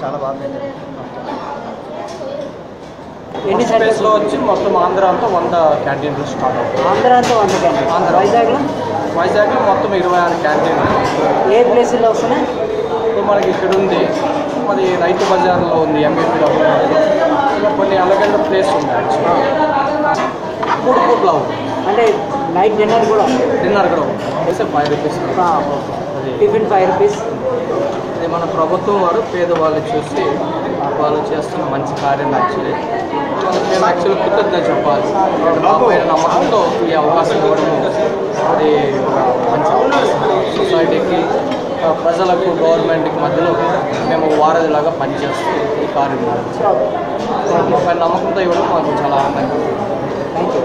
చాలా బాగా ఎన్ని సర్వీస్లో వచ్చి మొత్తం ఆంధ్ర అంతా 100 క్యాంటీన్లు స్టార్ట్ అవుతుంది. ఆంధ్ర అంతా 100 క్యాంటీన్. ఆంధ్ర వైజాగ్లో మొత్తం 26 క్యాంటీన్లు. ఏ ప్లేసుల్లో వస్తున్నాయి? ఇప్పుడు మనకి ఇక్కడ ఉంది, మరి రైతు బజార్లో ఉంది, ఎంఏపీలో ఇంకా కొన్ని అలగడ్డ ప్లేస్ ఉంది. ఫుడ్ ఫుడ్లో అంటే నైట్ డిన్నర్ కూడా వేస్తే 5 రూపీస్. అది టిఫిన్ 5 రూపీస్. అది మన ప్రభుత్వం వారు పేదవాళ్ళు చూసి వాళ్ళు చేస్తున్న మంచి కార్యం. మేము యాక్చువల్లీ కృతజ్ఞత చెప్పాలి. పైన నమ్మకంతో ఈ అవకాశం ఇవ్వడము అది మంచి అవకాశం. సొసైటీకి, ప్రజలకు, గవర్నమెంట్కి మధ్యలో మేము వారధిలాగా పనిచేస్తూ ఈ కార్యం మా పైన నమ్మకంతో ఇవ్వడం మాకు చాలా ఆనందంగా. Thank you.